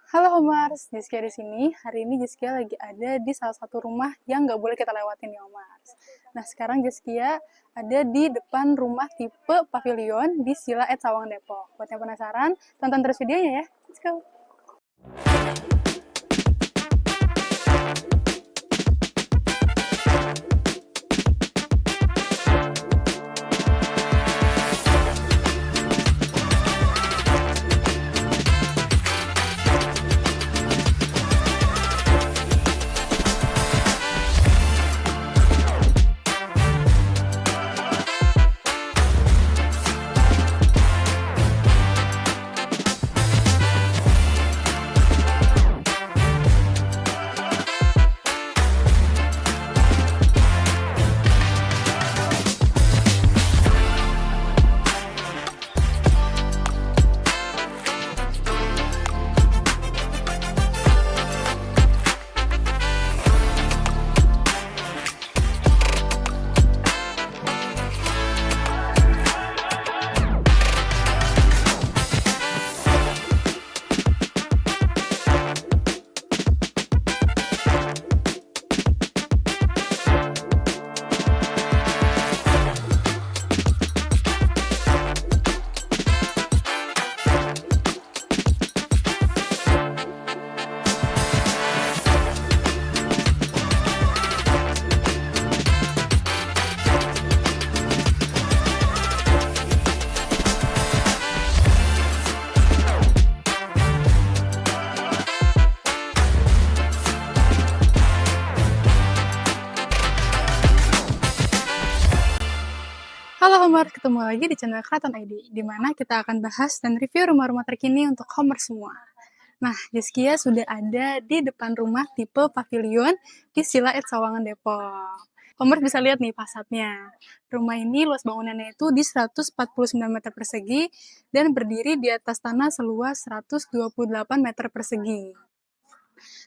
Halo Omars, Jessica di sini. Hari ini Jessica lagi ada di salah satu rumah yang nggak boleh kita lewatin ya Omars. Nah sekarang Jessica ada di depan rumah tipe pavilion di Sila Ed Sawang Depok. Buat yang penasaran, tonton terus videonya ya. Let's go! Halo Homers, ketemu lagi di channel Kraton ID, di mana kita akan bahas dan review rumah-rumah terkini untuk Homers semua. Nah, Jessica sudah ada di depan rumah tipe pavilion di Sila Ed Sawangan Depok. Homers bisa lihat nih fasadnya. Rumah ini luas bangunannya itu di 149 meter persegi dan berdiri di atas tanah seluas 128 meter persegi.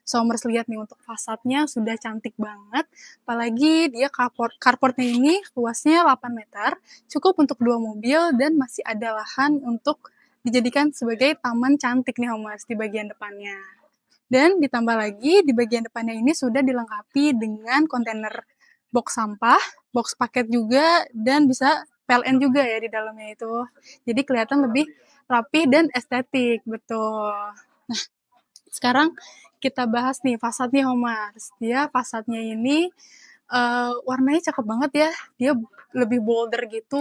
Somers lihat nih untuk fasadnya sudah cantik banget, apalagi dia carportnya ini luasnya 8 meter, cukup untuk 2 mobil dan masih ada lahan untuk dijadikan sebagai taman cantik nih Homers di bagian depannya. Dan ditambah lagi di bagian depannya ini sudah dilengkapi dengan kontainer box sampah, box paket juga, dan bisa PLN juga ya di dalamnya itu. Jadi kelihatan lebih rapi dan estetik, betul. Nah, sekarang kita bahas nih fasadnya Homers. Dia fasadnya ini warnanya cakep banget ya. Dia lebih bolder gitu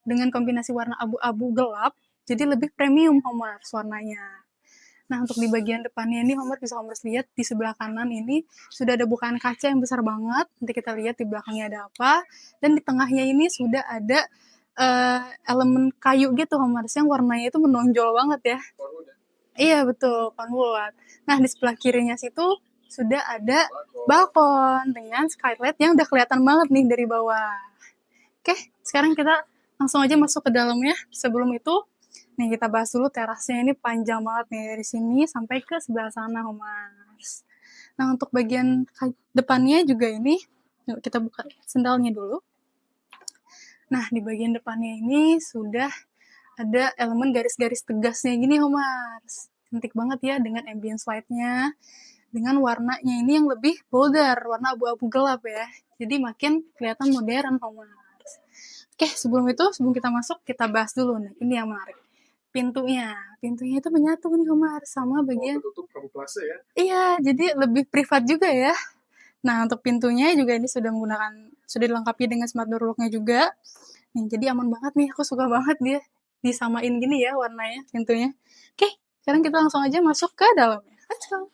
dengan kombinasi warna abu-abu gelap. Jadi lebih premium Homers warnanya. Nah, untuk di bagian depannya ini Homers bisa Homers lihat di sebelah kanan ini sudah ada bukaan kaca yang besar banget. Nanti kita lihat di belakangnya ada apa. Dan di tengahnya ini sudah ada elemen kayu gitu Homers yang warnanya itu menonjol banget ya. Iya betul, konwood. Nah di sebelah kirinya situ sudah ada balkon dengan skylight yang udah kelihatan banget nih dari bawah. Oke, sekarang kita langsung aja masuk ke dalamnya. Sebelum itu, nih kita bahas dulu terasnya ini panjang banget nih dari sini sampai ke sebelah sana, Homers. Nah untuk bagian depannya juga ini, yuk kita buka sendalnya dulu. Nah di bagian depannya ini sudah ada elemen garis-garis tegasnya gini Homers. Cantik banget ya dengan ambience light-nya, dengan warnanya ini yang lebih bolder, warna abu-abu gelap ya. Jadi makin kelihatan modern Homers. Oke, sebelum kita masuk, kita bahas dulu nih. Ini yang menarik. Pintunya. Pintunya itu menyatu nih Homers sama bagian tertutup kamuflase ya. Iya, jadi lebih privat juga ya. Nah, untuk pintunya juga ini sudah dilengkapi dengan smart door lock-nya juga. Nih, jadi aman banget nih, aku suka banget dia disamain gini ya warnanya pintunya. Oke, sekarang kita langsung aja masuk ke dalamnya. Let's go.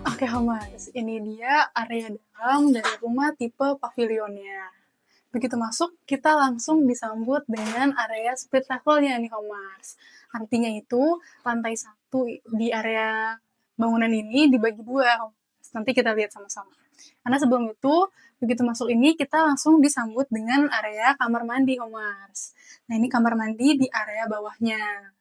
Oke, Hamas, ini dia area dalam dari rumah tipe pavilionnya. Begitu masuk, kita langsung disambut dengan area split levelnya nih, Homers. Artinya itu, lantai 1 di area bangunan ini dibagi 2, Homers. Nanti kita lihat sama-sama. Karena sebelum itu, begitu masuk ini, kita langsung disambut dengan area kamar mandi, Homers. Nah, ini kamar mandi di area bawahnya.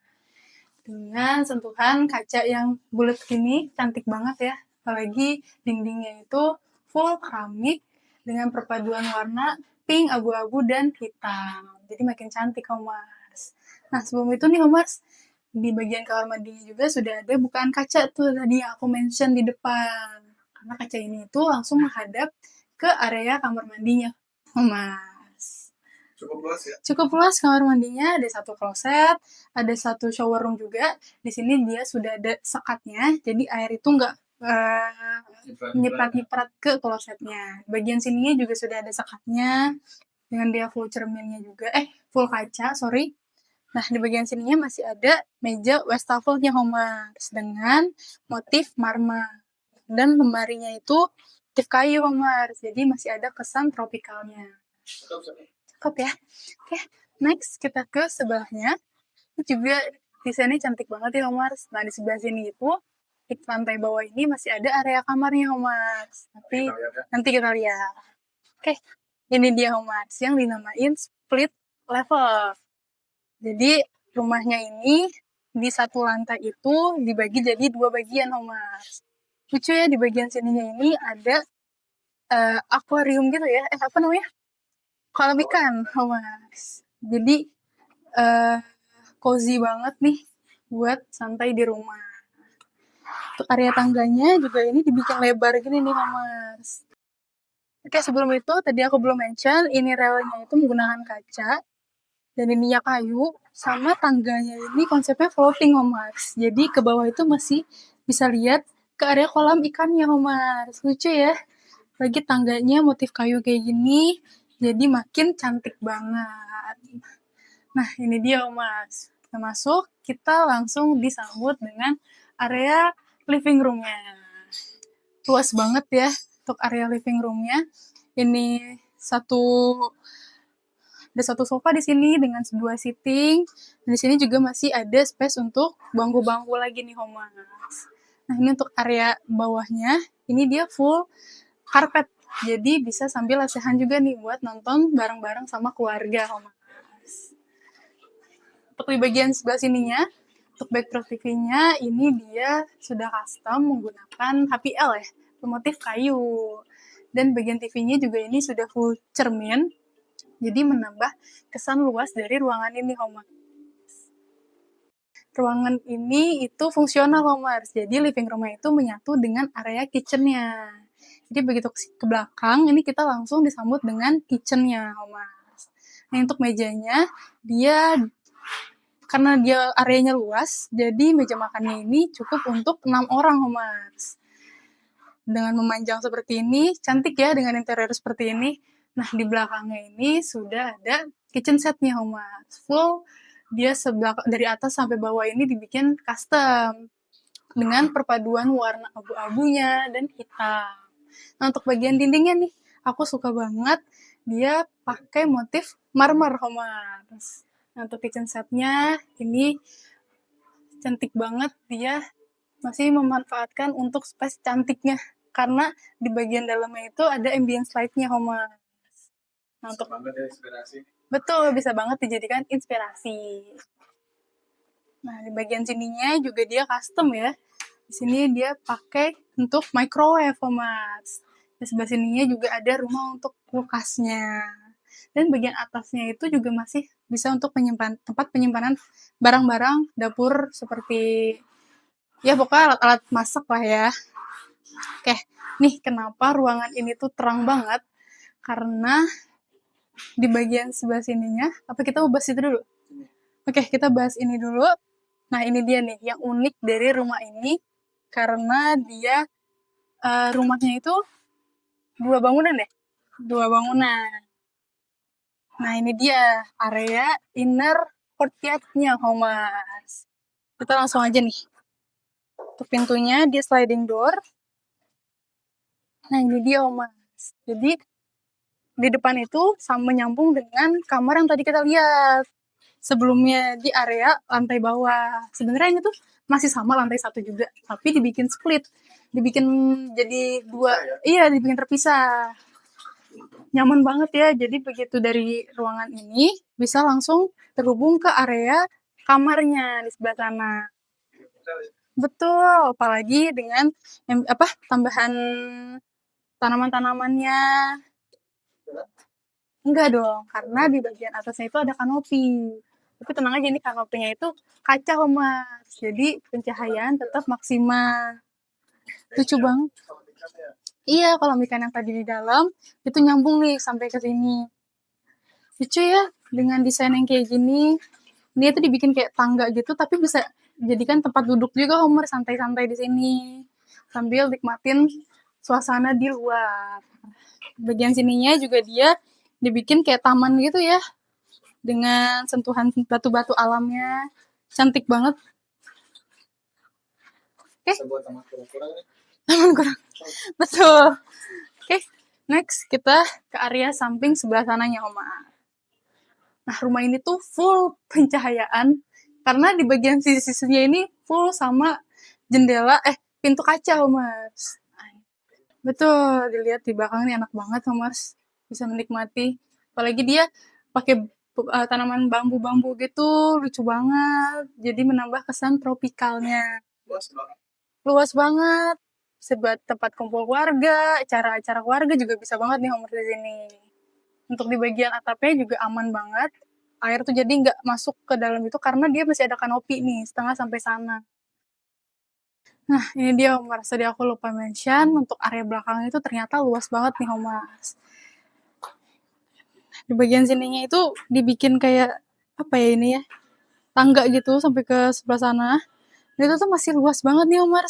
dengan sentuhan kaca yang bulat gini, cantik banget ya. Apalagi dindingnya itu full keramik dengan perpaduan warna pink, abu-abu, dan hitam. Jadi makin cantik, Homers. Nah, sebelum itu nih, Homers, di bagian kamar mandinya juga sudah ada bukaan kaca tuh tadi yang aku mention di depan. Karena kaca ini itu langsung menghadap ke area kamar mandinya, Mas. Cukup luas ya? Cukup luas kamar mandinya, ada satu kloset, ada satu shower room juga. Di sini dia sudah ada sekatnya, jadi air itu nggak nyiprat-nyiprat ke klosetnya. Bagian sininya juga sudah ada sekatnya, dengan dia full cerminnya juga, full kaca, sorry. Nah, di bagian sininya masih ada meja wastafel-nya, Homers, dengan motif marmer. Dan lemarinya itu motif kayu, Homers, jadi masih ada kesan tropikalnya. Cakep ya? Oke, next kita ke sebelahnya. Ini juga desainnya cantik banget ya, Homers. Nah, di sebelah sini itu, di lantai bawah ini masih ada area kamarnya, Homers. Tapi nanti kita lihat. Oke, ini dia, Homers, yang dinamain split level. Jadi rumahnya ini di satu lantai itu dibagi jadi 2 bagian, Mas. Lucu ya, di bagian sininya ini ada akuarium gitu ya. Apa namanya? Kolam ikan, Mas. Jadi cozy banget nih buat santai di rumah. Untuk area tangganya juga ini dibikin lebar gini nih, Mas. Oke, sebelum itu tadi aku belum mention, ini relnya itu menggunakan kaca. Dan ininya kayu, sama tangganya ini konsepnya floating, Mas. Jadi ke bawah itu masih bisa lihat ke area kolam ikannya, Mas. Lucu ya. Lagi tangganya motif kayu kayak gini, jadi makin cantik banget. Nah, ini dia, Mas. Kita masuk, kita langsung disambut dengan area living room-nya. Luas banget ya untuk area living room-nya. Ini ada satu sofa di sini dengan sebuah seating. Dan di sini juga masih ada space untuk bangku-bangku lagi nih, Mas. Nah, ini untuk area bawahnya, ini dia full karpet. Jadi bisa sambil lesehan juga nih buat nonton bareng-bareng sama keluarga, Mas. Untuk di bagian sebelah sininya, untuk backdrop TV-nya, ini dia sudah custom menggunakan HPL ya, bermotif kayu. Dan bagian TV-nya juga ini sudah full cermin, jadi menambah kesan luas dari ruangan ini, Mas. Ruangan ini itu fungsional, Mas. Jadi living room-nya itu menyatu dengan area kitchen-nya. Jadi begitu ke belakang, ini kita langsung disambut dengan kitchen-nya, Mas. Nah, untuk mejanya, karena dia areanya luas, jadi meja makannya ini cukup untuk 6 orang, Mas. Dengan memanjang seperti ini, cantik ya dengan interior seperti ini. Nah, di belakangnya ini sudah ada kitchen setnya, Mas. Full, dia dari atas sampai bawah ini dibikin custom dengan perpaduan warna abu-abunya dan hitam. Nah, untuk bagian dindingnya nih, aku suka banget dia pakai motif marmer, Mas. Nah, untuk kitchen setnya ini cantik banget, dia masih memanfaatkan untuk space cantiknya karena di bagian dalamnya itu ada ambience light-nya, Mas. Nah, untuk banget ya inspirasi. Betul, bisa banget dijadikan inspirasi. Nah, di bagian sininya juga dia custom ya. Di sini dia pakai untuk microwave, Mas. Di sebelah sininya juga ada rumah untuk kulkasnya. Dan bagian atasnya itu juga masih bisa untuk tempat penyimpanan barang-barang dapur seperti ya pokoknya alat-alat masak lah ya. Oke, nih kenapa ruangan ini tuh terang banget? Karena di bagian sebelah sininya, apa kita mau bahas itu dulu? Oke, kita bahas ini dulu. Nah, ini dia nih yang unik dari rumah ini karena dia rumahnya itu 2 bangunan deh. 2 bangunan. Nah, ini dia area inner courtyard-nya, Mas. Kita langsung aja nih. Untuk pintunya dia sliding door. Nah, ini dia, Mas. Jadi di depan itu sama nyambung dengan kamar yang tadi kita lihat. Sebelumnya di area lantai bawah. Sebenarnya ini tuh masih sama lantai 1 juga, tapi dibikin split. Dibikin jadi 2, iya dibikin terpisah. Nyaman banget ya, jadi begitu dari ruangan ini bisa langsung terhubung ke area kamarnya di sebelah sana. Betul, apalagi dengan tambahan tanaman-tanamannya. Enggak dong, karena di bagian atasnya itu ada kanopi. Tapi tenang aja, ini kanopinya itu kaca, Mas. Jadi pencahayaan tetap maksimal. Lucu banget. Iya, kolam ikan yang tadi di dalam itu nyambung nih sampai ke sini. Lucu ya, dengan desain yang kayak gini. Dia tuh dibikin kayak tangga gitu, tapi bisa jadikan tempat duduk juga, Homer, santai-santai di sini. Sambil nikmatin suasana di luar. Bagian sininya juga dia dibikin kayak taman gitu ya, dengan sentuhan batu-batu alamnya. Cantik banget. Oke. Sebuah taman kura-kura nih. Taman kurang. Betul. Oke, next kita ke area samping sebelah sananya, Oma. Nah, rumah ini tuh full pencahayaan karena di bagian sisi-sisinya ini full sama jendela pintu kaca, Mas. Betul, dilihat di belakang ini enak banget, Mas. Bisa menikmati. Apalagi dia pakai tanaman bambu-bambu gitu, lucu banget. Jadi menambah kesan tropikalnya. Luas banget. Luas banget. Sebuah tempat kumpul keluarga, acara-acara keluarga juga bisa banget nih, Homer, di sini. Untuk di bagian atapnya juga aman banget. Air tuh jadi nggak masuk ke dalam itu karena dia masih ada kanopi nih, setengah sampai sana. Nah, ini dia, Homer. Tadi aku lupa mention, untuk area belakang itu ternyata luas banget nih, Homer. Di bagian sininya itu dibikin kayak, apa ya ini ya, tangga gitu sampai ke sebelah sana. Dan itu tuh masih luas banget nih, Homer.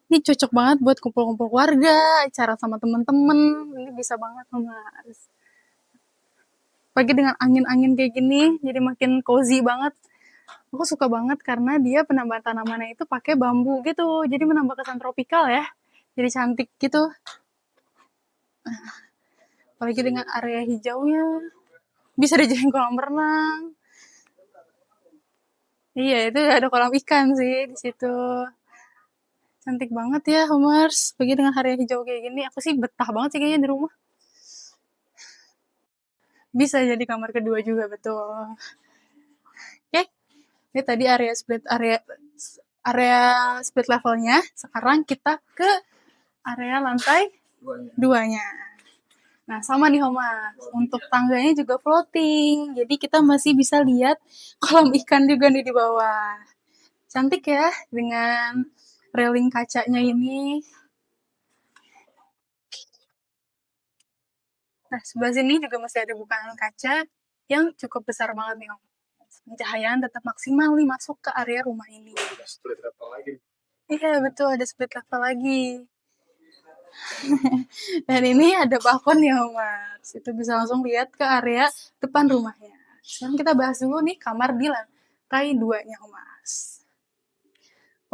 Ini cocok banget buat kumpul-kumpul keluarga, acara sama temen-temen. Ini bisa banget, Homer. Apalagi dengan angin-angin kayak gini, jadi makin cozy banget. Aku suka banget karena dia penambahan tanamannya itu pakai bambu gitu, jadi menambah kesan tropikal ya. Jadi cantik gitu. Apalagi dengan area hijaunya, bisa dijadiin kolam renang. Iya, itu ada kolam ikan sih di situ. Cantik banget ya, Homers. Bagi dengan area hijau kayak gini, aku sih betah banget sih kayaknya di rumah. Bisa jadi kamar kedua juga, betul. Oke, ini tadi area split levelnya. Sekarang kita ke area lantai duanya. Nah, sama nih, Homa. Untuk tangganya juga floating. Jadi kita masih bisa lihat kolam ikan juga nih di bawah. Cantik ya, dengan railing kacanya ini. Nah, sebelah sini juga masih ada bukaan kaca yang cukup besar banget nih, Om. Pencahayaan tetap maksimal nih masuk ke area rumah ini. Split level lagi. Iya, betul. Ada split level lagi. Dan ini ada balkon ya, Mas. Itu bisa langsung lihat ke area depan rumahnya. Sekarang kita bahas dulu nih kamar di lantai 2-nya, Mas.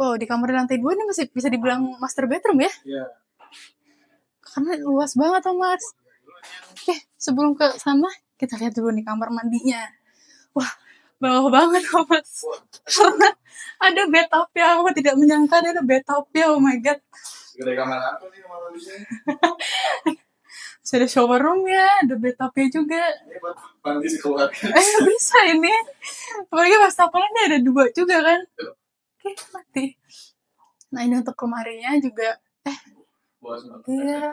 Oh, di kamar di lantai 2 ini masih bisa dibilang master bedroom ya? Iya. Karena luas banget, Mas. Oke, sebelum ke sana, kita lihat dulu nih kamar mandinya. Wah, bawah banget, Mas. Karena ada bathtub-nya. Aku tidak menyangka ada bathtub-nya. Oh my God. Gede kamar apa nih kamar mandinya? Ada shower room ya, ada bathtub-nya juga. Ini buat mandi sekeluarga. Bisa ini. Apalagi wastafelnya ini ada 2 juga kan. Oke, mati. Nah, ini untuk lemarinya juga. Luas banget. Iya.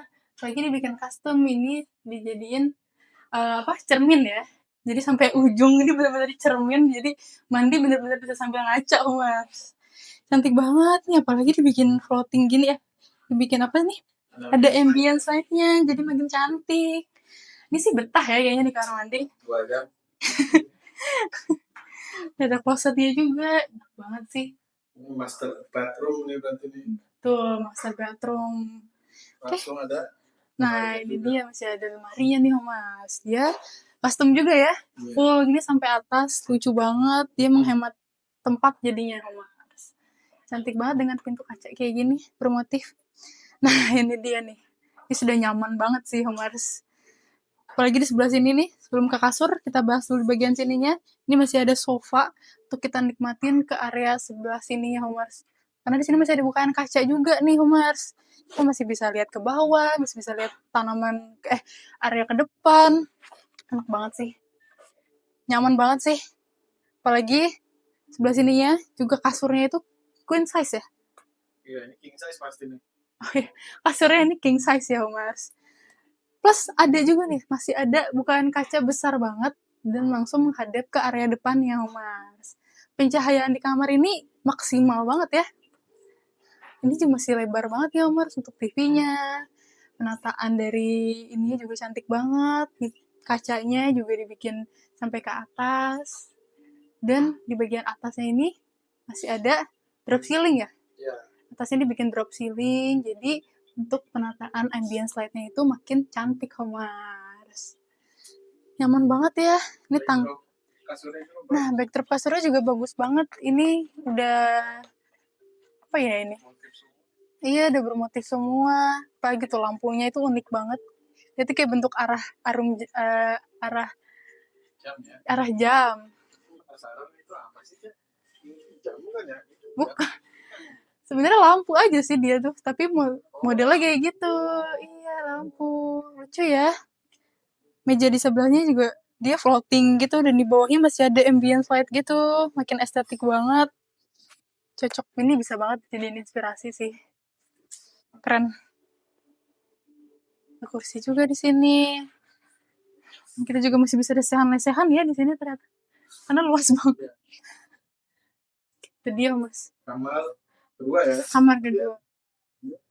Lagi dibikin custom ini, dijadiin cermin ya. Jadi sampai ujung ini benar-benar cermin. Jadi mandi benar-benar bisa sambil ngaca, Mas. Cantik banget nih, apalagi dibikin floating gini ya. Dibikin apa nih? Ada ambience light-nya, jadi makin cantik. Ini sih betah ya kayaknya di kamar mandi. 2 jam. Ada closetnya juga, enak banget sih. Ini master bedroom nih berarti nih. Tuh, master bathroom. Langsung ada. Nah, ini dia masih ada lemarinya nih, Mas. Dia custom juga ya. Full ini sampai atas, lucu banget. Dia menghemat tempat jadinya, Mas. Cantik banget dengan pintu kaca kayak gini, bermotif. Nah, ini dia nih. Ini sudah nyaman banget sih, Mas. Apalagi di sebelah sini nih, sebelum ke kasur, kita bahas dulu bagian sininya. Ini masih ada sofa untuk kita nikmatin ke area sebelah sininya, Mas. Karena di sini masih ada bukaan kaca juga nih, Mas. Kita masih bisa lihat ke bawah, masih bisa lihat tanaman, area ke depan. Enak banget sih. Nyaman banget sih. Apalagi sebelah sininya juga kasurnya itu queen size ya? Iya, ini king size pasti nih. Oh iya, kasurnya ini king size ya Mas. Plus ada juga nih, masih ada bukaan kaca besar banget dan langsung menghadap ke area depannya Mas. Pencahayaan di kamar ini maksimal banget ya. Ini juga masih lebar banget ya Mas untuk TV-nya. Penataan dari ininya juga cantik banget. Kacanya juga dibikin sampai ke atas. Dan di bagian atasnya ini masih ada drop ceiling ya. Iya. Atasnya dibikin drop ceiling, jadi untuk penataan ambience light-nya itu makin cantik Mars. Nyaman banget ya. Ini Backdrop kasurnya juga bagus. Nah, backdrop kasurnya juga bagus banget. Ini udah apa ya ini? Motif semua. Iya, udah bermotif semua. Apalagi tuh lampunya itu unik banget. Itu kayak bentuk arah Jam ya. arah jam. Penasaran itu apa sih, Cak? Ini jam bukan ya? Bukan. Sebenarnya lampu aja sih dia tuh, tapi modelnya kayak gitu. Iya, lampu. Lucu ya. Meja di sebelahnya juga dia floating gitu dan di bawahnya masih ada ambient light gitu, makin estetik banget. Cocok, ini bisa banget jadiin inspirasi sih. Keren. Ada kursi juga di sini. Kita juga masih bisa lesehan-lesehan ya di sini ternyata. Karena luas banget. Itu dia Mas. Kamar kedua ya. Kamar kedua.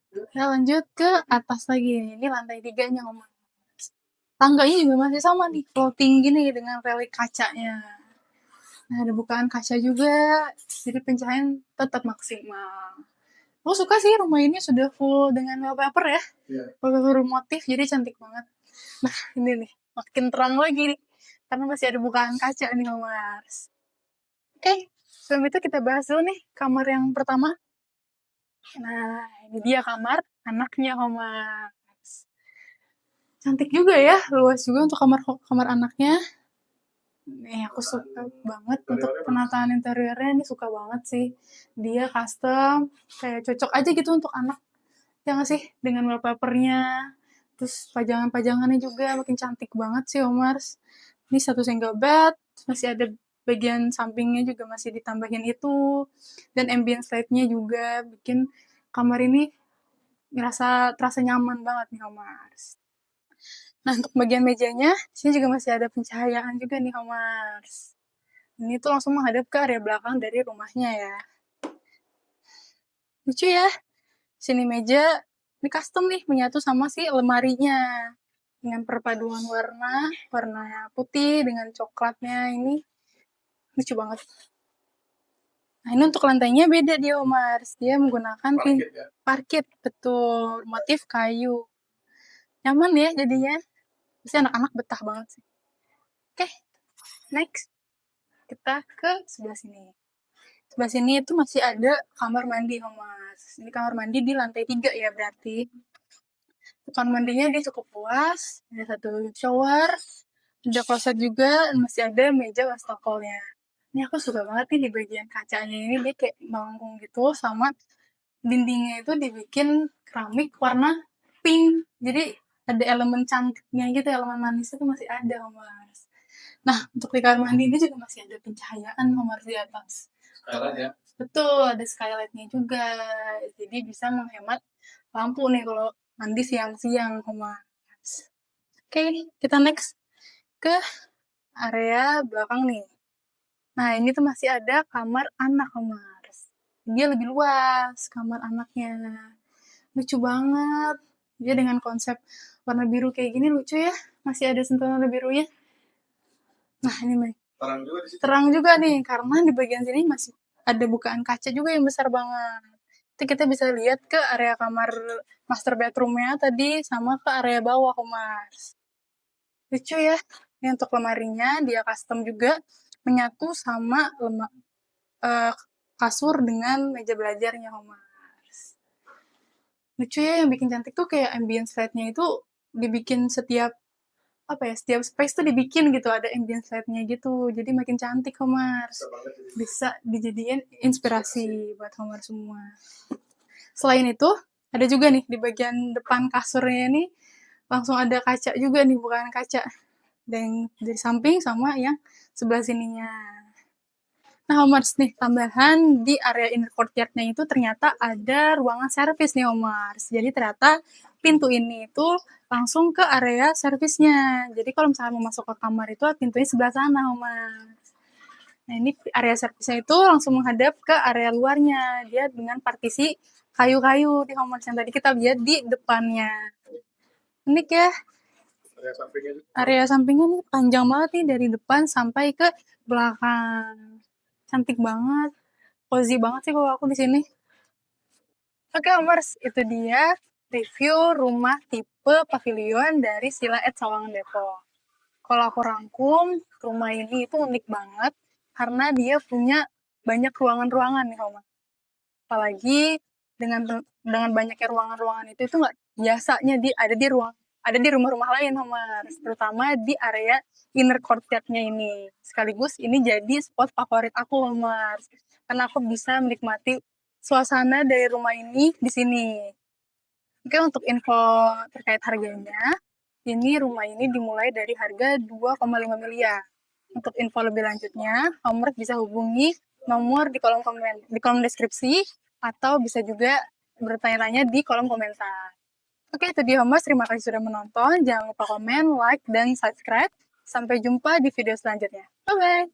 Kita lanjut ke atas lagi. Ini lantai 3-nya Mas. Tangganya juga masih sama nih, floating gini dengan relik kacanya. Nah, ada bukaan kaca juga, jadi pencahayaan tetap maksimal. Aku suka sih rumah ini sudah full dengan wallpaper ya. Iya. Wallpaper motif, jadi cantik banget. Nah, ini nih, makin terang lagi nih. Karena masih ada bukaan kaca nih, Mas. Oke, sebelum itu kita bahas dulu nih kamar yang pertama. Nah, ini dia kamar anaknya, Mas. Cantik juga ya, luas juga untuk kamar anaknya. Nih, aku suka banget untuk penataan interiornya, ini suka banget sih. Dia custom, kayak cocok aja gitu untuk anak. Ya nggak sih? Dengan wallpapernya, terus pajangan-pajangannya juga makin cantik banget sih, Omars. Ini satu single bed, masih ada bagian sampingnya juga masih ditambahin itu. Dan ambience light-nya juga bikin kamar ini terasa nyaman banget nih, Omars. Nah, untuk bagian mejanya, sini juga masih ada pencahayaan juga nih, Omars. Ini tuh langsung menghadap ke area belakang dari rumahnya ya. Lucu ya. Sini meja, ini custom nih, menyatu sama si lemarinya. Dengan perpaduan warna putih dengan coklatnya ini. Lucu banget. Nah, ini untuk lantainya beda dia, Omars. Dia menggunakan parkit, betul. Motif kayu. Nyaman ya jadinya. Pasti anak-anak betah banget sih. Oke, next. Kita ke sebelah sini. Sebelah sini itu masih ada kamar mandi, Mas. Ini kamar mandi di lantai 3 ya berarti. Kamar mandinya dia cukup luas, ada satu shower, ada kloset juga, dan masih ada meja wastafelnya. Ini aku suka banget nih di bagian kacanya ini, dia kayak melengkung gitu, sama dindingnya itu dibikin keramik warna pink. Jadi ada elemen cantiknya gitu, elemen manisnya itu masih ada, Mas. Nah, untuk di kamar mandi ini juga masih ada pencahayaan, Mas, di atas. Skylight ya? Betul, ada skylight-nya juga. Jadi bisa menghemat lampu nih kalau mandi siang-siang, Mas. Oke, kita next ke area belakang nih. Nah, ini tuh masih ada kamar anak, Mas. Dia lebih luas kamar anaknya. Lucu banget. Dia dengan konsep warna biru kayak gini lucu ya. Masih ada sentuhan warna birunya. Nah, ini nih. Terang juga di situ. Terang juga nih, karena di bagian sini masih ada bukaan kaca juga yang besar banget. Itu kita bisa lihat ke area kamar master bedroom-nya tadi sama ke area bawah, Mas. Lucu ya. Ini untuk lemarinya dia custom juga menyatu sama kasur dengan meja belajarnya, Mas. Lucu ya, yang bikin cantik tuh kayak ambience light-nya itu dibikin setiap space tuh dibikin gitu, ada ambience light-nya gitu. Jadi makin cantik, Mas. Bisa dijadiin inspirasi buat Homer semua. Selain itu, ada juga nih di bagian depan kasurnya ini langsung ada kaca juga nih, bukan kaca. Dan dari samping sama yang sebelah sininya. Nah, Homers nih, tambahan di area inner courtyard-nya itu ternyata ada ruangan servis nih, Homers. Jadi ternyata pintu ini itu langsung ke area servisnya. Jadi kalau misalnya mau masuk ke kamar itu pintunya sebelah sana, Homers. Nah, ini area servisnya itu langsung menghadap ke area luarnya. Dia dengan partisi kayu-kayu di Homers yang tadi kita lihat di depannya. Unik ya. Area sampingnya itu. Area sampingnya nih panjang banget nih dari depan sampai ke belakang. Cantik banget. Cozy banget sih kalau aku di sini. Oke, Omers, itu dia review rumah tipe pavilion dari Sila at Sawangan Depok. Kalau aku rangkum, rumah ini itu unik banget karena dia punya banyak ruangan-ruangan nih, Oma. Apalagi dengan banyaknya ruangan-ruangan itu nggak biasanya ada di rumah-rumah lain, Homers, terutama di area inner courtyard-nya ini. Sekaligus ini jadi spot favorit aku, Homers, karena aku bisa menikmati suasana dari rumah ini di sini. Oke, untuk info terkait harganya, ini rumah ini dimulai dari harga 2,5 miliar. Untuk info lebih lanjutnya, Homers bisa hubungi nomor di kolom deskripsi atau bisa juga bertanya-tanya di kolom komentar. Oke, itu dia Homers. Terima kasih sudah menonton. Jangan lupa komen, like, dan subscribe. Sampai jumpa di video selanjutnya. Bye-bye!